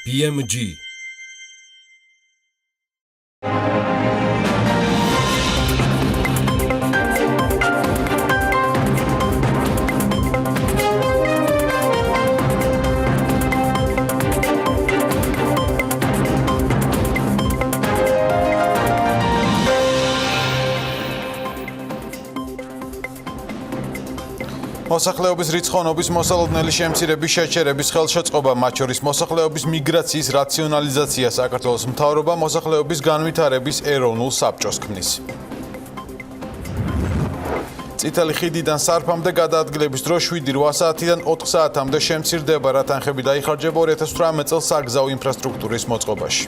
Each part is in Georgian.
BMG მოსახლეობის რიცხოვნობის მოსალოდნელი შემცირების შეჩერების ხელშეწყობა, მათ შორის მოსახლეობის მიგრაციის რაციონალიზაცია საქართველოს მთავრობა მოსახლეობის განვითარების ეროვნულ საბჭოს ქმნის. წითელი ხიდიდან სარფამდე გადაადგილების დრო 7-8 საათიდან 4 საათამდე შემცირდება, რა თანხები დაიხარჯება 2018 წელს საგზაო ინფრასტრუქტურის მოწყობაში.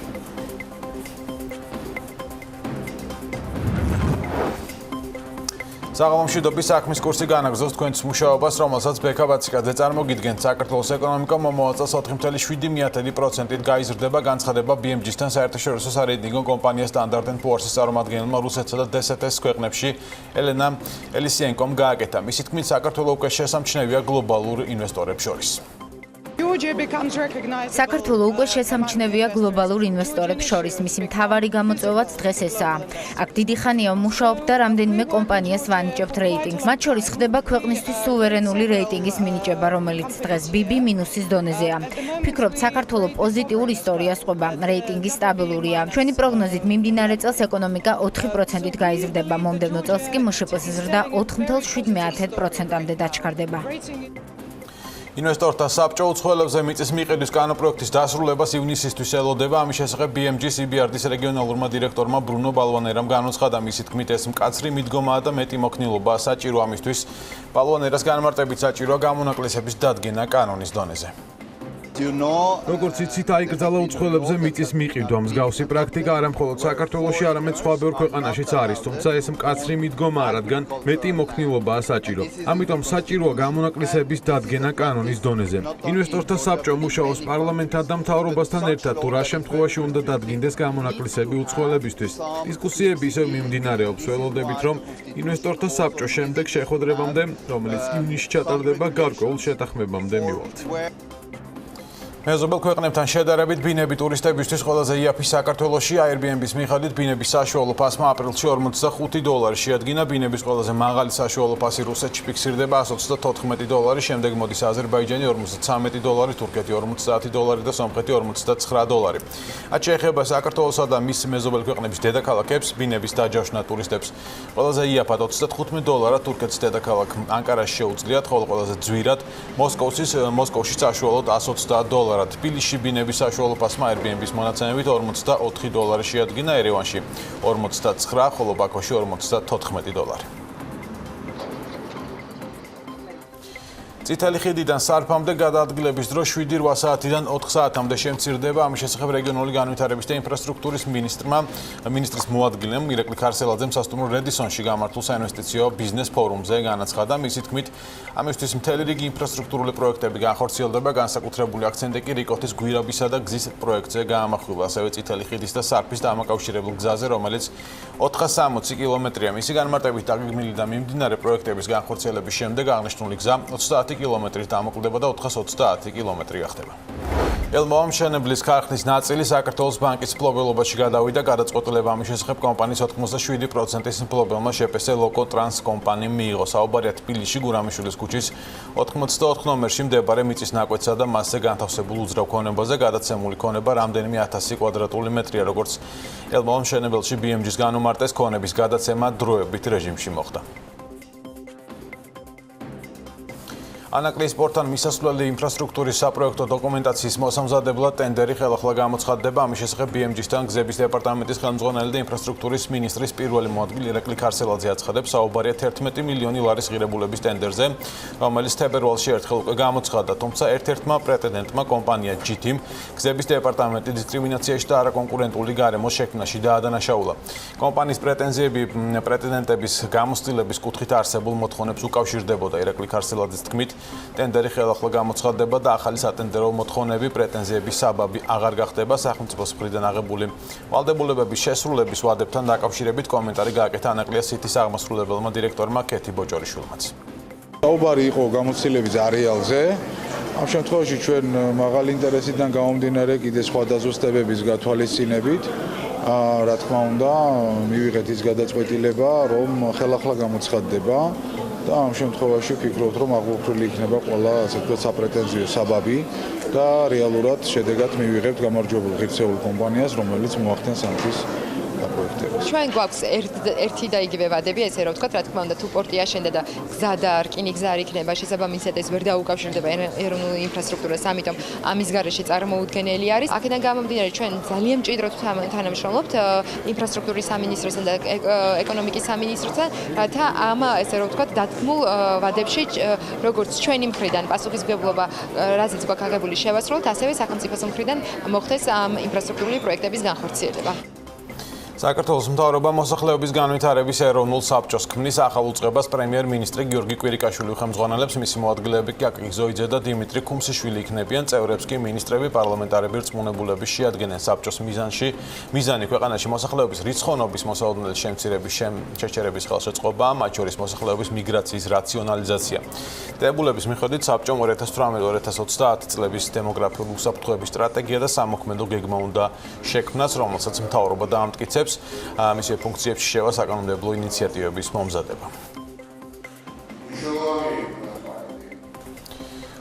საღამომშვიდობის საქმის კურსი განაგრძობს თქვენს მუშაობას, რომელსაც ბექა ბაციკაძე წარმოგიდგენთ. საქართველოს ეკონომიკა მომავალ წელს 4.7%-ით გაიზრდება, განცხადება BMG-სთან საერთაშორისო სარეიტინგო კომპანია Standard & Poor's-ის წარმომადგენელმა რუსეთსა და DST-ს ქვეყნებში ელენა ელისიენკომ გააკეთა. მისი თქმით, საქართველო უკვე შესამჩნევია გლობალურ ინვესტორებს შორის. საქართველო უკვე შესამჩნევია გლობალურ ინვესტორებს შორის. მისი მთავარი გამოწვევაც დღეს ესაა. აქ დიდი ხანია ვმუშაობთ და რამდენიმე კომპანიას ვანიჭებთ რეიტინგს. მათ შორის ხდება ქვეყნისთვის სუვერენული რეიტინგის მინიჭება, რომელიც დღეს BB- დონეზეა. ვფიქრობთ, საქართველო პოზიტიურ ისტორიას ყვება, რეიტინგი სტაბილურია. ჩვენი პროგნოზით მიმდინარე წელს ეკონომიკა 4%-ით გაიზრდება, მომდევნო წელს კი MშՊ-ის ზრდა 4.7%-მდე დაჩქარდება. ინვესტორთა საბჭო უცხოელებზე მიწის მიყიდვის კანონპროექტის დასრულებას ივნისისთვის ელოდება. ამის შესახებ BMG CBRD-ის რეგიონალურმა დირექტორმა ბრუნო ბალვანერამ განუცხადა. მისი თქმით, ეს მკაცრი მიდგომაა და მეტი მოქნილობაა საჭირო. ამისთვის ბალვანერას განმარტებით საჭიროა გამონაკლისების დადგენა კანონის დონეზე. როგორც იცით, აიკრძალა უცხოელებზე მიწის მიყიდვა. მსგავსი პრაქტიკა არა მხოლოდ საქართველოში, არამედ სხვა ბევრ ქვეყანაშიც არის, თუმცა ეს მკაცრი მიდგომაა, რადგან მეტი მოქნილობაა საჭირო. ამიტომ საჭიროა გამონაკლისების დადგენა კანონის დონეზე. ინვესტორთა საბჭო მუშაობს პარლამენტთან და მთავრობასთან ერთად, თუ რა შემთხვევაში უნდა დადგინდეს გამონაკლისები უცხოელებისთვის. დისკუსიები ისევ მიმდინარეობს, ველოდებით, რომ ინვესტორთა საბჭო შემდეგ შეხვედრებამდე, რომელიც ივნისში ჩატარდება, გარკვეულ შეთანხმებამდე მივალთ. მეზობელ ქვეყნებთან შედარებით ბინები ტურისტებისთვის ყველაზე იაფი საქართველოში. Airbnb-ის მიხედვით ბინების საშუალო ფასმა აპრილში $45 შეადგინა. ბინების ყველაზე მაღალი საშუალო ფასი რუსეთში ფიქსირდება $134, შემდეგ მოდის აზერბაიჯანი $43, თურქეთი $50 და სომხეთი $49. რაც შეეხება საქართველოსა და მის მეზობელ ქვეყნების დედაქალაქებს, ბინების დაჯავშნა ტურისტებს ყველაზე იაფად $35, თურქეთის დედაქალაქ ანკარაში შეუძლიათ, ხოლო ყველაზე ძვირად მოსკოვში საშუალოდ $120. თბილისში ბინების საშუალო ფასმა Airbnb-ის მონაცემებით $44 შეადგინა, ერევანში 49, ხოლო ბაქოში $54. წითელი ხიდიდან სარფამდე გადაადგილების დრო 7-8 საათიდან 4 საათამდე შემცირდება. ამის შესახებ რეგიონული განვითარების და ინფრასტრუქტურის მინისტრის მოადგილემ ირაკლი ქარსელაძემ სასტუმრო რედისონში გამართულ საინვესტიციო ბიზნეს ფორუმზე განაცხადა. მისი თქმით, ამისთვის მთელი რიგი ინფრასტრუქტურული პროექტები განხორციელდება, განსაკუთრებული აქცენტი კი რიკოთის გვირაბისა და გზის პროექტზე გაამახვილა, ასევე წითელი ხიდის და სარფის დამაკავშირებელ გზაზე, რომელიც 460 კილომეტრია. მისი განმარტებით, დაგეგმილი და მიმდინარე პროექტების განხორციელების შემდეგ აღნიშნული გზა 30 კილომეტრით ამოკლდება და 430 კილომეტრი გახდება. ელმომშენებლის ქარხნის ნაწილი საქართველოს ბანკის მფლობელობაში გადავიდა. გადაწყვეტილება ამის შესახებ კომპანიის 87%-ის მფლობელმა შეპესე ლოკო ტრანს კომპანიამ მიიღო. საუბარია თბილისში გურამიშვილის ქუჩის 84 ნომერში მდებარე მიწის ნაკვეთსა და მასზე განთავსებულ უძრავ ქონებაზე. გადაცემული ქონება რამდენიმე 1000 კვადრატული მეტრია, როგორც ელმომშენებელში BMG-ს განუმარტეს, ქონების გადაცემა დროებით რეჟიმში მოხდა. ანაკლის პორტთან მისასვლელი ინფრასტრუქტურის საპროექტო დოკუმენტაციის მოსამზადებლად ტენდერი ხელახლა გამოცხადდება. ამის შესახებ BMG-სთან გზების დეპარტამენტის ხელმძღვანელი და ინფრასტრუქტურის მინისტრის პირველი მოადგილე ირაკლი ქარსელაძე აცხადებს, საუბარია 11 მილიონი ლარის ღირებულების ტენდერზე, რომელიც თებერვალში ერთხელ უკვე გამოცხადდა, თუმცა ერთ-ერთმა პრეტენდენტმა კომპანია GT-მ გზების დეპარტამენტი დისკრიმინაციაში და არაკონკურენტული გარემოს შექმნაში დაადანაშაულა. კომპანიის პრეტენდენტების გამოცდილების კუთხით არსებულ მოთხოვნებს უკავშირდებოდა. ირაკლი ქარსელაძის თქმით, ტენდერი ხელახლა გამოცხადდება და ახალი სატენდერო მოთხოვნები, პრეტენზიების საბაბი აღარ გახდება. სახელმწიფოს მხრიდან აღებული ვალდებულებების შესრულების ვადებთან დაკავშირებით კომენტარი გააკეთა ანაკლია სიტის აღმასრულებელმა დირექტორმა კეთი ბოჭორიშვილმაც. საუბარი იყო გამოცდილების არეალზე, ამ შემთხვევაში ჩვენ მაღალი ინტერესიდან გამომდინარე კიდე სხვა დაზუსტებების გათვალისწინებით რა თქმა უნდა მივიღეთ ის გადაწყვეტილება რომ ხელახლა გამოცხადდება და ამ შემთხვევაში ვფიქრობთ რომ აღუხრილი იქნება ყველა ასე ვთქვათ საპრეტენზიო საბაბი და რეალურად შედეგად მივიღებთ გამარჯვებულ ღირსეულ კომპანიას რომელიც მოახდენს ამის პროექტებს. ჩვენ გვაქვს ერთი და იგივე ვადები, ესე რომ ვთქვათ, რა თქმა უნდა, თუ პორტი აშენდა და გზა და რკინიგზა არ იქნება, შესაბამისად ეს ვერ დაუკავშირდება ეროვნული ინფრასტრუქტურას, ამიტომ ამის გარეშე წარმოუდგენელი არის. აქედან გამომდინარე, ჩვენ ძალიან მჭიდროდ თანამშრომლობთ ინფრასტრუქტურის სამინისტროსთან და ეკონომიკის სამინისტროსთან, რათა ამ ესე რომ ვთქვათ, დათქმულ ვადებში, როგორც ჩვენი მხრიდან პასუხისმგებლობა, რაზეც გვაქვს აღებული შევასრულოთ, ასევე სახელმწიფოს მხრიდან მოხდეს ამ ინფრასტრუქტურული პროექტების განხორციელება. საქართველოს მთავრობა მოსახლეობის განვითარების ეროვნულ საბჭოს ქმნის ახალ უწყებას პრემიერ-მინისტრი გიორგი კვირიკაშვილი ხელმძღვანელებს, მისი მოადგილეები კი აკაკი ზოიძე და დიმიტრი ქუმსიშვილი იქნებიან, წევრებს კი მინისტრები, პარლამენტარები, რწმუნებულები შეადგენენ საბჭოს მიზანი ქვეყანაში მოსახლეობის რიცხოვნობის მოსაოდნელი შემცირების შეჩერების ხელშეწყობა, მათ შორის მოსახლეობის მიგრაციის რაციონალიზაცია. დებულების მიხედვით საბჭომ 2018-2030 წლების დემოგრაფიული უსაფრთხოების სტრატეგია და სამოქმედო გეგმა უნდა შექმნას, რომელსაც მთავრობა დაამტკიცებს მისი ფუნქციებში შევა საკანონმდებლო ინიციატივების მომზადება.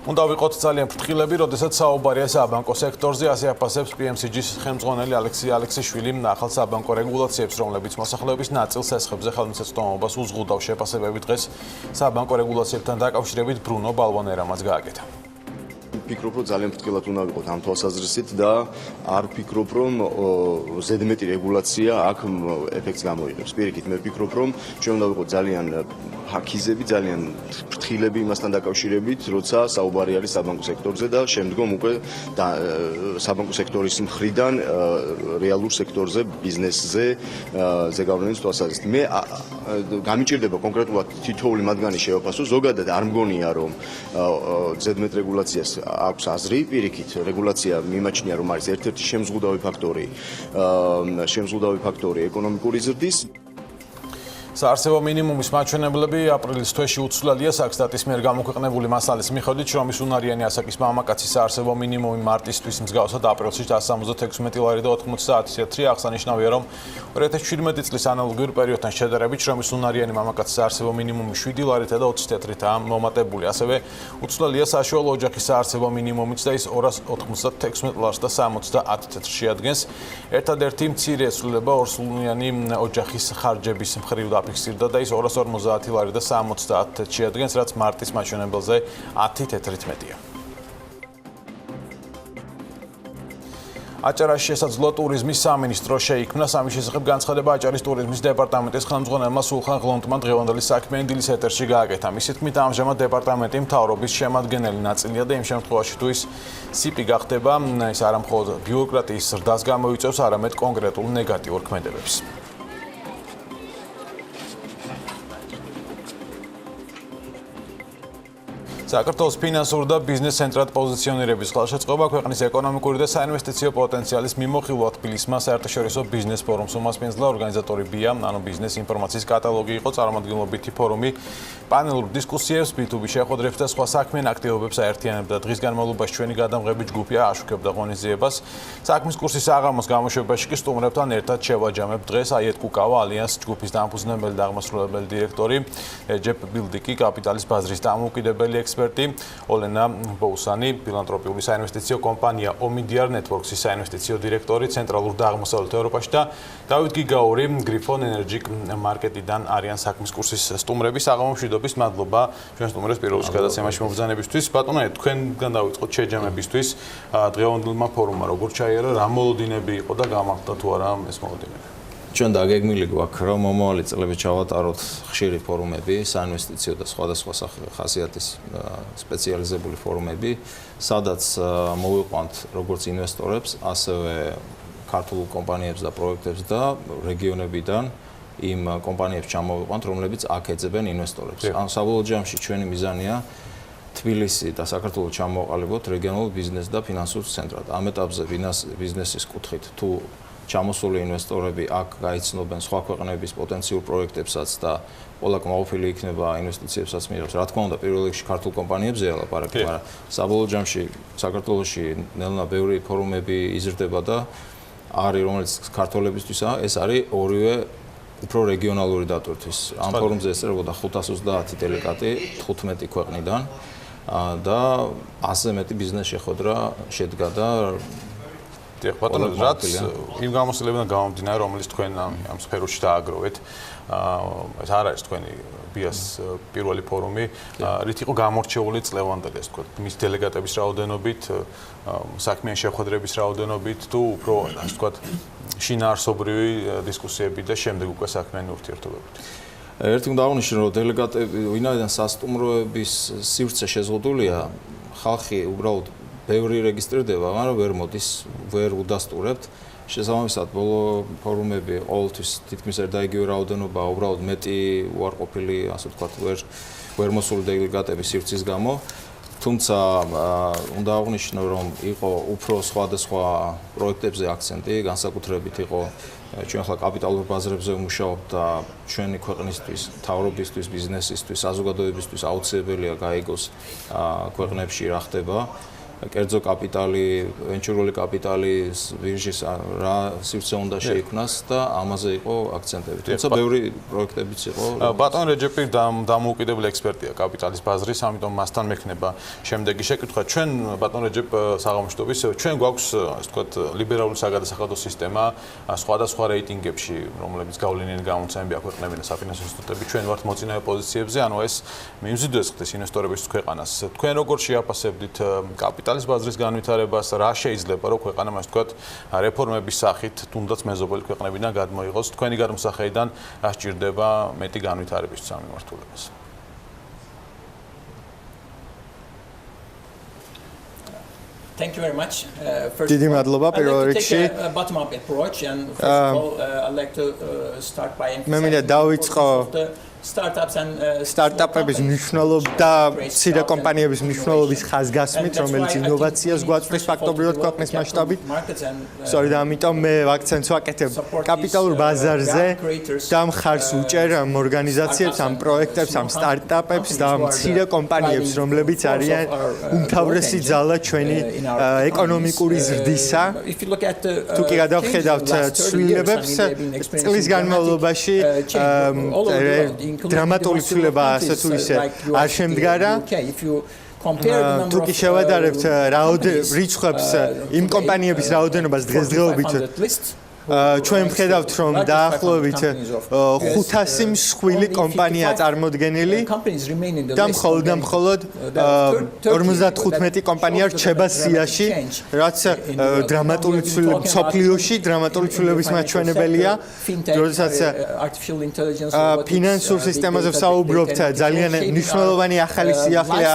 უნდა ვიყოთ ძალიან ფრთხილები, როდესაც საუბარია საბანკო სექტორზე, ასე აფასებს PMCG-ის ხელმძღვანელი ალექსიშვილი ახალ საბანკო რეგულაციებს, რომლებიც მოსახლეობის ნაწილს ესხებზე ხელმისაწვდომობას უზღუდავს. შეფასებები დღეს საბანკო რეგულაციებთან დაკავშირებით ბრუნო ბალვანერამაც გააკეთა. ვფიქრობ, რომ ძალიან ფრთხილად უნდა ვიყოთ ამ თვალსაზრისით და არ ვფიქრობ, რომ ზედმეტი რეგულაცია აქ ეფექტს გამოიღებს. პირიქით, მე ვფიქრობ, რომ ჩვენ უნდა ვიყოთ ძალიან ჰაქიზები, ძალიან ფრთხილები იმასთან დაკავშირებით, როცა საუბარი არის საბანკო სექტორზე და შემდგომ უკვე საბანკო სექტორის მხრიდან რეალურ სექტორზე, ბიზნესზე ზეგავლენის თვალსაზრისით. მე გამიჭირდება კონკრეტულად თითოეული მათგანი შევაფასო, ზოგადად არ მგონია, რომ ზედმეტ რეგულაციას აქვს აზრი, პირიქით, რეგულაცია მიმაჩნია, რომ არის ერთ-ერთი შემზღუდავი ფაქტორი ეკონომიკური ზრდის. საარსებო მინიმუმის მაჩვენებლები აპრილის თვეში უცვლელია. საქსტატის მიერ გამოქვეყნებული მასალის მიხედვით, შრომის უნარიანი ასაკის მამაკაცის საარსებო მინიმუმი მარტისთვის მსგავსად апრილში 176 ლარი და 80 საათია. აღსანიშნავია, რომ 2017 წლის ანალოგიურ პერიოდთან შედარებით შრომის უნარიანი მამაკაცის საარსებო მინიმუმი 7 ლარითა და 20 თეთრითაა მომატებული. ასევე უცვლელია საშუალო ოჯახის საარსებო მინიმუმიც და ის 296 ლარს და 70 თეთრს შეადგენს. ერთადერთი მცირე ცვლილება ორსულიანი ოჯახის ხარჯების მხრივ ფიქსირდა და ის 250 ლარი და 70 თეთრს შეადგენს, რაც მარტის მაჩვენებელზე 10 თეთრით მეტია. აჭარაში შესაძლოა ტურიზმის სამინისტრო შეიქმნას. ამის შესახებ განცხადება აჭარის ტურიზმის დეპარტამენტის ხელმძღვანელმა სულხან ღლონტმა დღევანდელი საქმიანი დილის ეთერში გააკეთა. მისი თქმით, ამჟამად დეპარტამენტი მთავრობის შემადგენელი ნაწილია და იმ შემთხვევაში, თუ ის სიპი გახდება, ის არა მხოლოდ ბიუროკრატიის ზრდას გამოიწვევს, არამედ კონკრეტულ ნეგატიურ ქმედებებს. საქართველოს ფინანსური და ბიზნეს ცენტრად პოზიციონირების ხელშეწყობა ქვეყნის ეკონომიკური და საინვესტიციო პოტენციალის მიმოხილვა თბილისმა საერთაშორისო ბიზნეს ფორუმს უმასპინძლა. ორგანიზატორი ბია, ანუ ბიზნეს ინფორმაციის კატალოგი იყო, წარმომადგენლობითი ფორუმი პანელურ დისკუსიებს, B2B შეხვედრებს და სხვა საქმიან აქტივობებს აერთიანებდა. დღის განმავლობაში ჩვენი გადამღები ჯგუფი აშუქებდა ღონისძიებას. საქმის კურსის აღამოს გამოშვებაში კი სტუმრებთან ერთად შევაჯამებ დღეს აიეთ კუკავა, ალიანს ჯგუფის დამფუძნებელი და აღმასრულებელი დირექტორი, ჯეფ ბილდიკი, კაპიტალის ბაზრის დამოუკიდებელი ექსპერტი, ოლენა ბოუსანი, ფილანთროპიული საინვესტიციო კომპანია ომიდიარ ნეტვორკსის საინვესტიციო დირექტორი ცენტრალურ და აღმოსავლეთ ევროპაში და დავით გიგაური, გრიფონ ენერჯი მარკეტიდან არიან საქმის კურსის სტუმრები. საღამომშვიდობის მადლობა ჩვენ სტუმრებს პირველ გადაცემაში მობრძანებისთვის. ბატონო, თქვენგან დავიწყოთ შეჯამებისთვის დღევანდელმა ფორუმმა როგორ ჩაიარა, რა მოლოდინები იყო და გამართდა თუ არა ეს მოლოდინები? ჩვენ დაგეგმილი გვაქვს, რომ მომავალი წლებში ჩავატაროთ ხშირი ფორუმები, საინვესტიციო და სხვადასხვა ხასიათის სპეციალიზებული ფორუმები, სადაც მოვიყვანთ როგორც ინვესტორებს, ასევე ქართულ კომპანიებს და პროექტებს და რეგიონებიდან იმ კომპანიებს ჩამოვიყვანთ, რომლებიც აქ ეძებენ ინვესტორებს. ან საბოლოო ჯამში ჩვენი მიზანია თბილისი და საქართველოს ჩამოვყალიბოთ რეგიონულ ბიზნეს და ფინანსურ ცენტრად. ამ ეტაპზე ბიზნესის კუთხით თუ ჩამოსული ინვესტორები აქ გაიცნობენ სხვა ქვეყნების პოტენციურ პროექტებსაც და ყველა კმაყოფილი იქნება ინვესტიციებსაც მიიღებს. Რა თქმა უნდა, პირველ რიგში ქართულ კომპანიებზეა ლაპარაკი, მაგრამ საბოლოო ჯამში საქართველოში ნელა ბევრი ფორუმები იზრდება და არის რომელიც ქართველებისთვისაა, ეს არის ორივე უფრო რეგიონალური დატვირთვის. ამ ფორუმზე ესწრებოდა 530 დელეგატი 15 ქვეყნიდან და 100-ზე მეტი ბიზნეს შეხვედრა შედგა და ბატონო, რაც იმ გამოსალებიდან გამომდინარე, რომელიც თქვენ ამ სფეროში დააგროვეთ, ეს არ არის თქვენი ბიას პირველი ფორუმი, რით იყო გამორჩეული წლევანდელი, ასე ვთქვათ, მის დელეგატების რაოდენობით, საქმიანი შეხვედრების რაოდენობით თუ უფრო, ასე ვთქვათ, შინაარსობრივი დისკუსიები და შემდეგ უკვე საქმიანი ურთიერთობებით. ერთი უნდა აღნიშნო, რომ დელეგატები, ვინაიდან სასტუმროების სივრცე შეზღუდულია, ხალხი უბრალოდ ბევრი რეგისტრირდება, მაგრამ ვერ მოდის, ვერ უდასტურებთ. შესაბამისად, ბოლო ფორუმები ყოველთვის თითქმის ერთდაიგივე რაოდენობა, უბრალოდ მეტი უარყოფილი, ასე ვთქვათ, ვერ მოსული დელეგატების სივრცის გამო. თუმცა უნდა აღნიშნო, რომ იყო უფრო სხვადასხვა პროექტებზე აქცენტი, განსაკუთრებით იყო ჩვენ ახლა კაპიტალურ ბაზრებზე ვმუშაობთ და ჩვენი ქვეყნისთვის, მთავრობისთვის, ბიზნესისთვის, საზოგადოებისთვის აუცილებელია გაიგოს ქვეყნებში რა ხდება. კერძო კაპიტალი, ვენჩურული კაპიტალის ბირჟის რა სივრცე უნდა შეიქმნას და ამაზე იყო აქცენტები. თუმცა ბევრი პროექტებიც იყო. ბატონ რეჯეპი დამოუკიდებელი ექსპერტია კაპიტალის ბაზრის, ამიტომ მასთან მექნება შემდეგი შეკითხვა. ჩვენ ბატონ რეჯეპ საღამოშტობის, ჩვენ გვაქვს, ასე ვთქვათ, ლიბერალური საგადასახადო სისტემა სხვადასხვა რეიტინგებში, რომლებიც გავლენიანი გამომცემები აქვეყნებენ და საფინანსო ინსტიტუტები, ჩვენ ვართ მოწინავე პოზიციებზე, ანუ ეს მიმზიდვეს ხდეს ინვესტორებისთვის ქვეყანას. თქვენ როგორ შეაფასებდით კაპიტალის ბაზრის განვითარებას, რა შეიძლება რომ ქვეყანა, ასე ვთქვათ, რეფორმების სახით, თუნდაც მეზობელი ქვეყნებიდან გადმოიღოს, თქვენი გადმოსახედიდან რა სჭირდება მეტი განვითარებისთვის ამ მიმართულებას? Thank you very much. დიდი მადლობა პირველ რიგში. Bottom up approach and first of all I'd like to start by მე მინდა დავიწყო startups and სტარტაპების მნიშვნელობა და მცირე კომპანიების მნიშვნელობის ხაზგასმით, რომელიც ინოვაციას გვაწვდის ფაქტობრივად ქვეყნის მასშტაბით. სწორედ ამიტომ მე აქცენტს ვაკეთებ კაპიტალურ ბაზარზე და მხარს უჭერ ამ ორგანიზაციებს, ამ პროექტებს, ამ სტარტაპებს და მცირე კომპანიებს, რომლებიც არიან უმთავრესი ძალა ჩვენი ეკონომიკური ზრდისა. თუ კი გადავხედავთ ცვლილებებს წლის განმავლობაში დრამატული ცვლილება ასე თუ ისე არ შემდგარა. თუ კი შევადარებთ რიცხვებს იმ კომპანიების რაოდენობას დღესდღეობით ჩვენ ვხედავთ, რომ დაახლოებით 500 მსხვილი კომპანია წარმოდგენილი და მხოლოდ 55 კომპანია რჩება სიაში, რაც დრამატული ცვლილების სოფლიოში დრამატული ცვლილების მაჩვენებელია. როდესაც ფინანსურ სისტემაზე ვსაუბრობთ, ძალიან მნიშვნელოვანი ახალი სიახლეა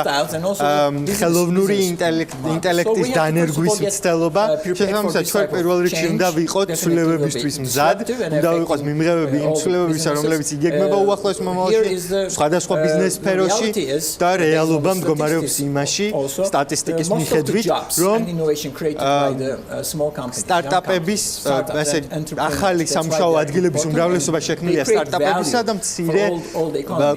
ხელოვნური ინტელექტის დანერგვის მცდელობა. შესაბამისად, ჩვენ პირველ რიგში უნდა ვიყოთ ცვლილებებისთვის მზად, უნდა ვიყოს მიმღებები იმ ცვლილებებისა, რომლებიც იგეგმება უახლოეს მომავალში, სხვადასხვა ბიზნეს სფეროში და რეალობა მდგომარეობს იმაში, სტატისტიკის მიხედვით, რომ სტარტაპების, ასე ახალი სამუშაო ადგილების უმრავლესობა შექმნილია სტარტაპებისა და მცირე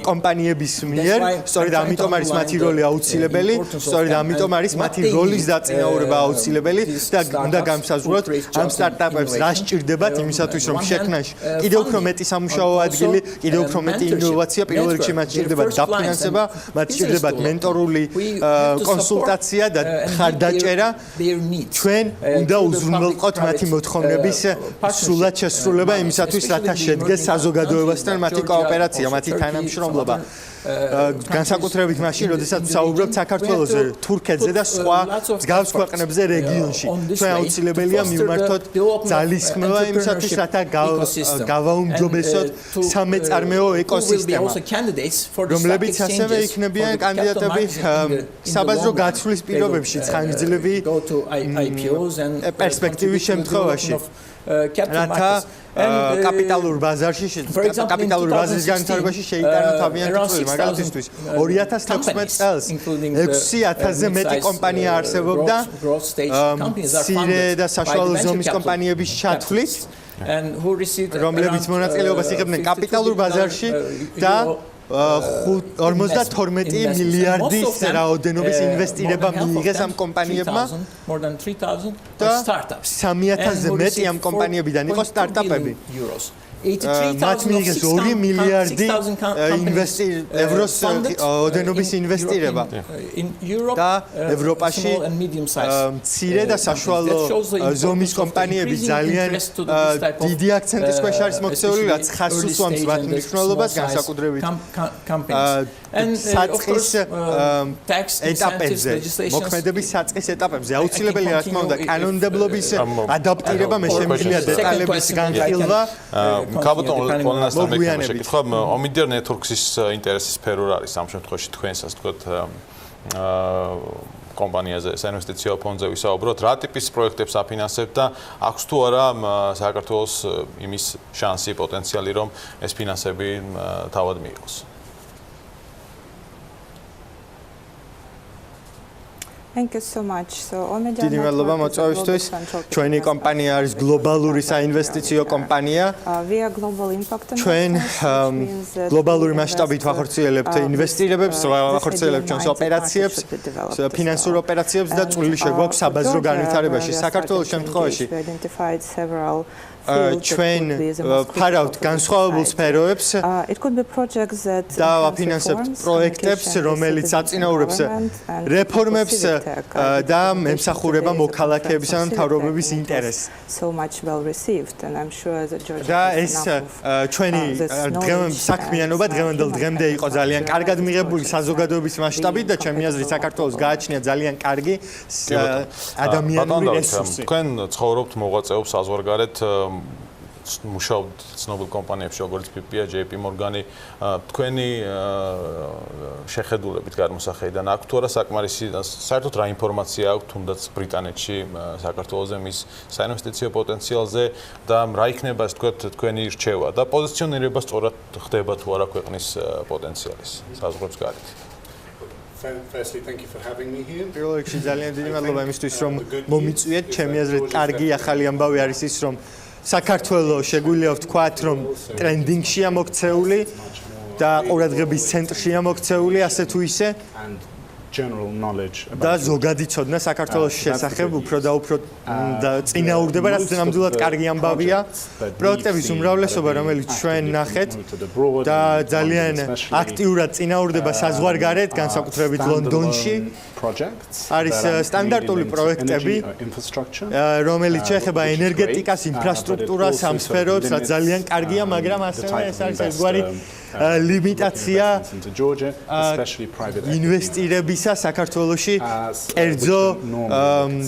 კომპანიების მიერ. სწორედ ამიტომ არის მათი როლი აუცილებელი, სწორედ ამიტომ არის მათი როლის დაწინაურება აუცილებელი და უნდა განსაზღვროთ ამ სტარტაპებს რა სჭირდებათ იმისათვის, რომ შექმნას კიდევ უფრო მეტი სამუშაო ადგილი, კიდევ უფრო მეტი ინოვაცია, პირველ რიგში მათ სჭირდებათ დაფინანსება, მათ სჭირდებათ მენტორული კონსულტაცია და ხარდაჭერა. ჩვენ უნდა უზრუნველყოთ მათი მოთხოვნების სრულად შესრულება იმისათვის, რათა შედგეს საზოგადოებასთან მათი კოოპერაცია, მათი თანამშრომლობა. განსაკუთრებით მაშინ, როდესაც ვსაუბრობთ საქართველოზე, თურქეთზე და სხვა მსგავს ქვეყნებზე რეგიონში. ჩვენ აუცილებელია მივმართოთ ძალისხმევა იმისათვის, რათა გავაუმჯობესოთ სამეწარმეო ეკოსისტემა, რომლებიც ასევე იქნებიან კანდიდატები საბაზრო გაცვლის პირობებში, ხანგრძლივი პერსპექტივის შემთხვევაში. capital markets. კაპიტალურ ბაზარში კაპიტალური ბაზრის განვითარებაში შეიტანა თავიანთი წვლილი. მაგალითისთვის 2016 წელს 6000-ზე მეტი კომპანია არსებობდა მცირე და საშუალო ზომის კომპანიების ჩათვლით, რომლებიც მონაწილეობას იღებდნენ კაპიტალურ ბაზარში და 52 მილიარდის რაოდენობის ინვესტირება მიიღეს ამ კომპანიებმა და 3000-ზე მეტი ამ კომპანიებიდან იყო სტარტაპები. მათ მიიღეს 2 მილიარდი ევროს ოდენობის ინვესტირება და ევროპაში მცირე და საშუალო ზომის კომპანიები ძალიან დიდი აქცენტის ქვეშ არის მოქცეული, რაც ხაზს უსვამს მათ მნიშვნელობას განსაკუთრებით საწყის ეტაპებზე, მოქმედების საწყის ეტაპებზე. აუცილებელია რა თქმა უნდა კანონმდებლობის ადაპტირება, მე შემიძლია დეტალების განხილვა. შეკითხვა Omidyar Networks-ის ინტერესის სფერო არის ამ შემთხვევაში თქვენსაც თქვათ კომპანიაზე, საინვესტიციო ფონდზე ვისაუბროთ, რა ტიპის პროექტებს აფინანსებთ და აქვს თუ არა საქართველოს იმის შანსი, პოტენციალი, რომ ეს ფინანსები თავად მიიღოს? Thank you so much. So Omidyar დიდი მადლობა მოწვევისთვის. ჩვენი კომპანია არის გლობალური საინვესტიციო კომპანია. ჩვენ გლობალური მასშტაბით ვახორციელებთ ინვესტირებებს, ვახორციელებთ ჩვენს ოპერაციებს, ფინანსურ ოპერაციებს და წვლილი შეგვაქვს საბაზრო განვითარებაში. საქართველოს შემთხვევაში ჩვენ ფარავთ განსხვავებულ სფეროებს და ვაფინანსებთ პროექტებს, რომელიც აწინაურებს რეფორმებს და ემსახურება მოქალაქეებისა და მთავრობების ინტერესს. და ეს ჩვენი საქმიანობა დღევანდელ დღემდე იყო ძალიან კარგად მიღებული საზოგადოების მასშტაბით და ჩემი აზრით საქართველოს გააჩნია ძალიან კარგი ადამიანური რესურსი. თქვენ ცხოვრობთ მოღვაწეობს საზღვარგარეთ მუშაობთ ცნობილ კომპანიებში როგორც PPA, JP Morgan-ი, თქვენი შეხედულებით გადმოსახედიდან აქვს თუ არა საკმარისი საერთოდ რა ინფორმაცია აქვს თუნდაც ბრიტანეთში საქართველოზე მის საინვესტიციო პოტენციალზე და რა იქნება ასე თქვათ თქვენი რჩევა და პოზიციონირება სწორად ხდება თუ არა ქვეყნის პოტენციალის საზღვრებს გარეთ? Firstly, thank you for having me here. პირველ რიგში ძალიან დიდი მადლობა იმისთვის რომ მომიწვიეთ. ჩემი აზრით კარგი ახალი ამბავი არის ის რომ საქართველოს შეგვიძლია ვთქვათ რომ ტრენდინგშია მოქცეული და ყურადღების ცენტრშია მოქცეული ასე თუ ისე და ზოგადი ცოდნა საქართველოს შესახებ უფრო და უფრო წინაურდება, რაც ნამდვილად კარგი ამბავია. პროექტების უმრავლესობა, რომელიც ჩვენ ნახეთ და ძალიან აქტიურად წინაურდება საზღვარგარეთ, განსაკუთრებით ლონდონში, არის სტანდარტული პროექტები, რომელიც შეეხება ენერგეტიკას, ინფრასტრუქტურას, ამ სფეროებს, რაც ძალიან კარგია, მაგრამ ასევე ეს არის ერთგვარი ლიმინაცია ინვესტირებისა საქართველოში კერძო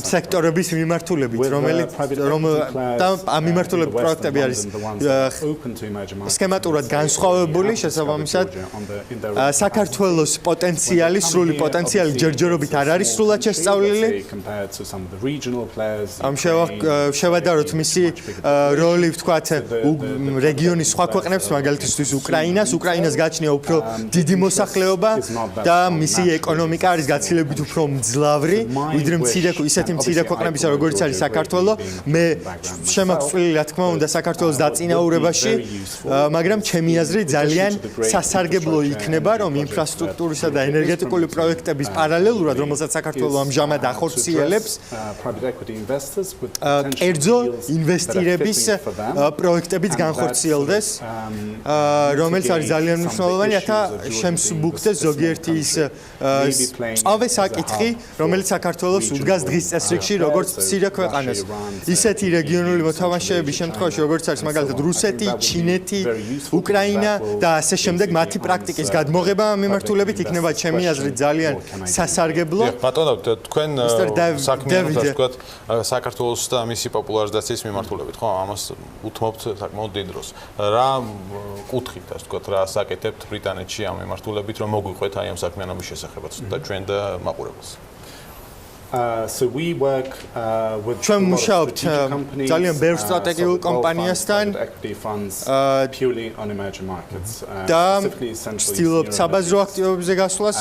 სექტორების მიმართულებით, რომელიც და ამ მიმართულებით პროექტები არის სქემატურად განსხვავებული, შესაბამისად საქართველოს პოტენციალი, სრული პოტენციალი ჯერჯერობით არ არის სრულად შესწავლილი. ამ შევადაროთ მისი როლი, ვთქვათ, რეგიონის სხვა ქვეყნებს, მაგალითისთვის უკრაინას გააჩნია უფრო დიდი მოსახლეობა და მისი ეკონომიკა არის გაცილებით უფრო მძლავრი, ვიდრე ისეთი მცირე ქვეყნებისა, როგორც არის საქართველო. მე შემაქვს წვლილი, რა თქმა უნდა, საქართველოს დაწინაურებაში, მაგრამ ჩემი აზრით ძალიან სასარგებლო იქნება, რომ ინფრასტრუქტურისა და ენერგეტიკული პროექტების პარალელურად, რომელსაც საქართველო ამჟამად ახორციელებს, კერძო ინვესტირების პროექტებიც განხორციელდეს, რომელიც არის ძალიან მნიშვნელოვანი, რათა შემსუბუქდეს ზოგიერთი ის წავე საკითხი, რომელიც საქართველოს უდგას დღის წესრიგში, როგორც მცირე ქვეყანას. ისეთი რეგიონული მოთამაშეების შემთხვევაში, როგორც არის მაგალითად რუსეთი, ჩინეთი, უკრაინა და ასე შემდეგ, მათი პრაქტიკის გადმოღება ამ მიმართულებით იქნება ჩემი აზრით ძალიან სასარგებლო. ბატონო, თქვენ საქმიანობთ, ასე ვთქვათ, საქართველოს და მისი პოპულარიზაციის მიმართულებით, ხო? ამას უთმობთ საკმაოდ დიდ დროს. რა კუთხით, ასე ვთქვათ, რა საკეთებთ ბრიტანეთში ამ მიმართულებით, რომ მოგვიყვეთ აი ამ საქმიანობის შესახებაც და ჩვენ და მაყურებელს? So we work with ჩვენ მუშაობთ ძალიან ბევრ სტრატეგიულ კომპანიასთან purely on emerging markets. და ვცდილობთ საბაზრო აქტივობებზე გასვლას.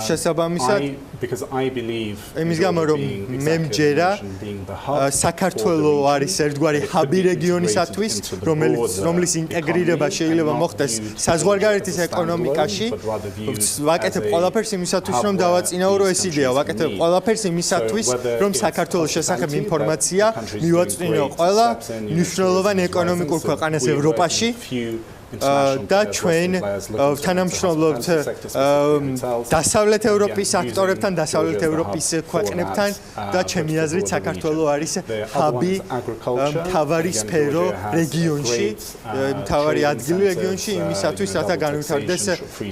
შესაბამისად because I believe იმის გამო რომ მე მჯერა საქართველოს არის ერთგვარი ჰაბი რეგიონისათვის, რომლის ინტეგრირება შეიძლება მოხდეს საზღვარგარეთის ეკონომიკაში. ვაკეთებ ყველაფერს იმისათვის, რომ დავაწინაურო ეს იდეა. ვაკეთებ ყველაფერს იმისათვის, რომ საქართველოს შესახებ ინფორმაცია მივაწვინო ყველა მნიშვნელოვან ეკონომიკურ ქვეყანას ევროპაში. და ჩვენ თანამშრომლობთ დასავლეთ ევროპის აქტორებთან, დასავლეთ ევროპის ქვეყნებთან და ჩემი აზრით საქართველოს არის ჰაბი, მთავარი სფერო რეგიონში, მთავარი ადგილი რეგიონში იმისათვის, რათა განვითარდეს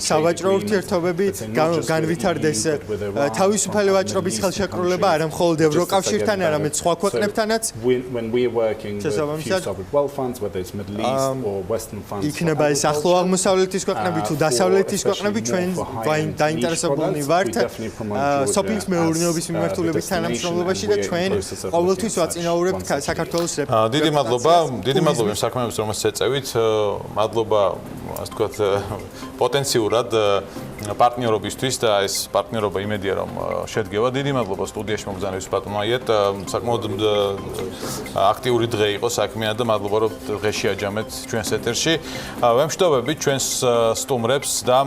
სავაჭრო ურთიერთობები, განვითარდეს თავისუფალი ვაჭრობის ხელშეკრულება არა მხოლოდ ევროკავშირთან, არამედ სხვა ქვეყნებთანაც. იქნება ეს ახლო აღმოსავლეთის ქვეყნები თუ დასავლეთის ქვეყნები, ჩვენ დაინტერესებულნი ვართ სოფლის მეურნეობის მიმართულების თანამშრომლობაში და ჩვენ ყოველთვის ვაწინაურებთ საქართველოს რეფორმას. დიდი მადლობა იმ საქმეებს, რომელსაც ეწევით. მადლობა, ასე ვთქვათ, პოტენციურად პარტნიორობისთვის და ეს პარტნიორობა იმედია რომ შედგება. დიდი მადლობა სტუდიაში მოგზაურობის პატონაიეთ. საკმაოდ აქტიური დღე იყო საქმეა და მადლობა რომ დღეში აჯამეთ ჩვენს ეთერში. ვემშვიდობებით ჩვენს სტუმრებს და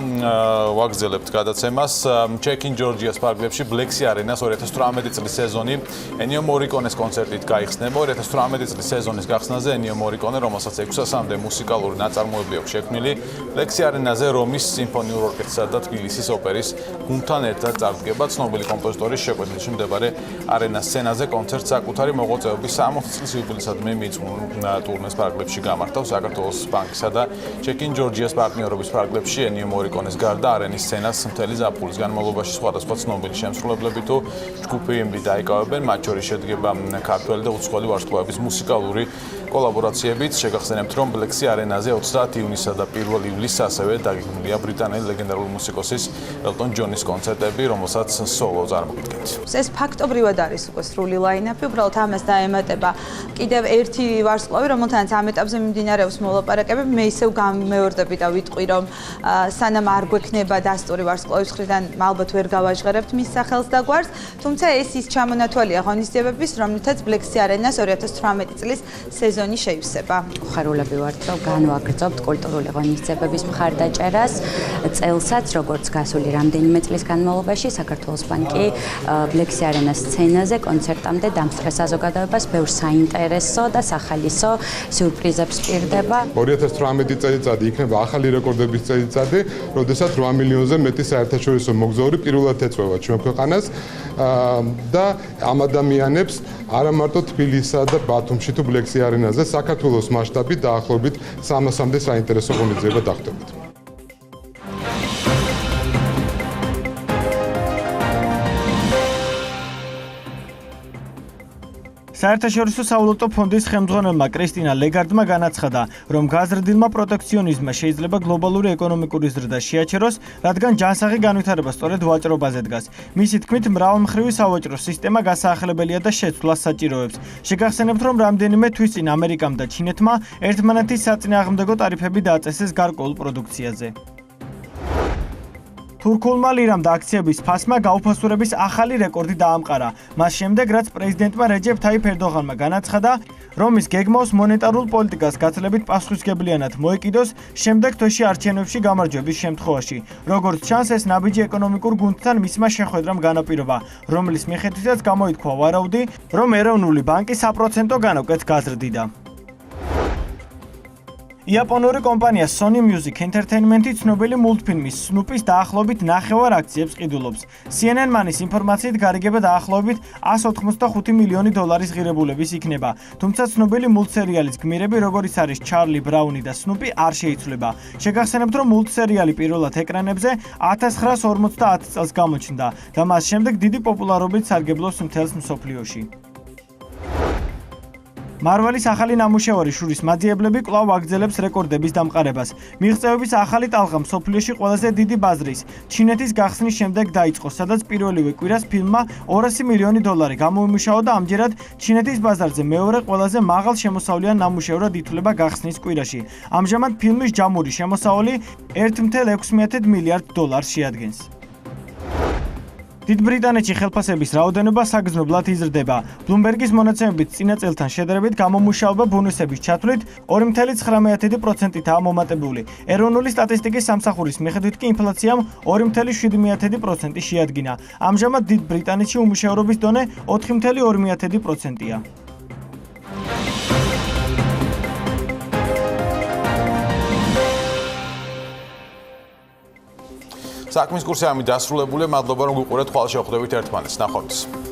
ვაგრძელებთ გადაცემას. ჩეკინ ჯორჯიას პარკლებში ბლექსი არენას 2018 წლის სეზონი ენიო მორიკონეს კონცერტით გაიხსნება. 2018 წლის სეზონის გახსნაზე ენიო მორიკონე, რომელსაც 600-მდე მუსიკალური ნაწარმოები აქვს შექმნილი, ბლექსი არენაზე რომის სიმფონიურ ორკესტრსა და თბილისის ოპერის გუნდთან ერთად წარდგება. ცნობილი კომპოზიტორის შეკვეთილში მდებარე არენას სცენაზე კონცერტს საკუთარი მოღვაწეობის 60 წლის იუბილეისადმი მიწვეულ ტურნეს პარკლებში გამართავს. საქართველოს ბანკისა და ჩეკინ ჯორჯიას პარტნიორობის პარკლებში ენიო მორიკონეს გარდა არენის სცენას მთელი ზაფხულის განმავლობაში სხვადასხვა ცნობილი შემსრულებლები თუ ჯგუფები დაიკავებენ. მათ შორის შედგება ქართველი და უცხოელი ვარსკვლავების მუსიკალური კოლაბორაციებით. შეგახსენებთ, რომ ბლექსი არენაზე 30 ივნისსა და 1 ივლისს ასევე დაგეგმილია ბრიტანელი ლეგენდარული მუსიკოსის ელტონ ჯონის კონცერტები, რომელსაც სოლო წარმოგიდგენთ. ეს ფაქტობრივად არის უკვე სრული ლაინაპი, უბრალოდ ამას დაემატება კიდევ ერთი ვარსკვლავი, რომელთანაც ამ ეტაპზე მიმდინარეობს მოლაპარაკებები. მე ისევ გამეორდები და ვიტყვი, რომ სანამ არ გვექნება დასტური ვარსკვლავის მხრიდან, ალბათ ვერ გავაჟღერებთ მის სახელს და გვარს, თუმცა ეს ის ჩამონათვალია ღონისძიებების, რომლითაც ბლექსი არენას 2018 წლის სეზონი შეივსება. ხარულები ვართ, რომ განვაგრძობთ კულტურული ღონისძიებების მხარდაჭერას. წელსაც, როგორც გასული რამდენიმე წლის განმავლობაში, საქართველოს ბანკი ბლექსი არენას სცენაზე კონცერტამდე დამსწრე საზოგადოებას ბევრ საინტერესო და სახალისო სიურპრიზებს პირდება. 2018 წელიწადი იქნება ახალი რეკორდების წელიწადი, როდესაც 8 მილიონზე მეტი საერთაშორისო მოგზაური პირველად ეწვევა ჩვენ ქვეყანას და ამ ადამიანებს არა მარტო თბილისსა და ბათუმში თუ ბლექსი არენაზე, საქართველოს მასშტაბით დაახლოებით 300-მდე საინტერესო ღონისძიება დახვდებით. საერთაშორისო სავალუტო ფონდის ხელმძღვანელმა კრისტინა ლეგარდმა განაცხადა, რომ გაზრდილმა პროტექციონიზმმა შეიძლება გლობალური ეკონომიკური ზრდა შეაჩეროს, რადგან ჯანსაღი განვითარება სწორედ ვაჭრობაზე დგას. მისი თქმით, მრავალმხრივი სავაჭრო სისტემა გასაახლებელია და შეცვლას საჭიროებს. შეგახსენებთ, რომ რამდენიმე თვის წინ ამერიკამ და ჩინეთმა ერთმანეთის საწინააღმდეგო ტარიფები დააწესეს გარკვეულ პროდუქციაზე. თურქულმა ლირამ და აქციების ფასმა გაუფასურების ახალი რეკორდი დაამყარა. მას შემდეგ, რაც პრეზიდენტმა რეჯეფ თაიფ ერდოღანმა განაცხადა, რომ ის გეგმავს მონეტარულ პოლიტიკას გაცილებით პასუხისმგებლიანად მოეკიდოს შემდეგ თვეში არჩევნებში გამარჯვების შემთხვევაში. როგორც ჩანს, ეს ნაბიჯი ეკონომიკურ გუნდთან მისმა შეხვედრამ განაპირობა, რომლის მიხედვითაც გამოითქვა ვარაუდი, რომ ეროვნული ბანკი საპროცენტო განაკვეთს გაზრდიდა. იაპონური კომპანია Sony Music Entertainment-ი ცნობილი მულტფილმის Snoopy-ს დაახლოებით 9 აქციებს ყიდულობს. CNN მანის ინფორმაციით გარიგება დაახლოებით 185 მილიონი დოლარის ღირებულების იქნება. თუმცა ცნობილი მულტსერიალის გმირები, როგორიც არის ჩარლი ბრაუნი და Snoopy, არ შეიცვლება. შეგახსენებთ, რომ მულტსერიალი პირველად ეკრანებზე 1950 წელს გამოჩნდა და მას შემდეგ დიდი პოპულარობით სარგებლობს მთელს მსოფლიოში. მარველის ახალი ნამუშევარი შურის მაძიებლები კვლავ აგრძელებს რეკორდების დამყარებას. მიღწევების ახალი ტალღა მსოფლიოში ყველაზე დიდი ბაზრის ჩინეთის გახსნის შემდეგ დაიწყო, სადაც პირველივე კვირას ფილმმა 200 მილიონი დოლარი გამოიმუშავა და ამჯერად ჩინეთის ბაზარზე მეორე ყველაზე მაღალ შემოსავლიან ნამუშევრად ითვლება გახსნის კვირაში. ამჟამად ფილმის ჯამური შემოსავალი 1.6 მილიარდ დოლარს შეადგენს. დიდ ბრიტანეთში ხელფასების რაოდენობა საგრძნობლად იზრდება. ბლუმბერგის მონაცემებით წინა წელთან შედარებით გამომუშავება ბონუსების ჩათვლით 2.19%-აა მომატებული. ეროვნული სტატისტიკის სამსახურის მიხედვით კი ინფლაციამ 2.7% შეადგინა. ამჟამად დიდ ბრიტანეთში უმუშევრობის დონე 4.2%-ია. საქმის კურსი ამით დასრულებულია. მადლობა რომ გიყურეთ, ხვალ შევხვდებით ერთმანეთს. ნახვამდის.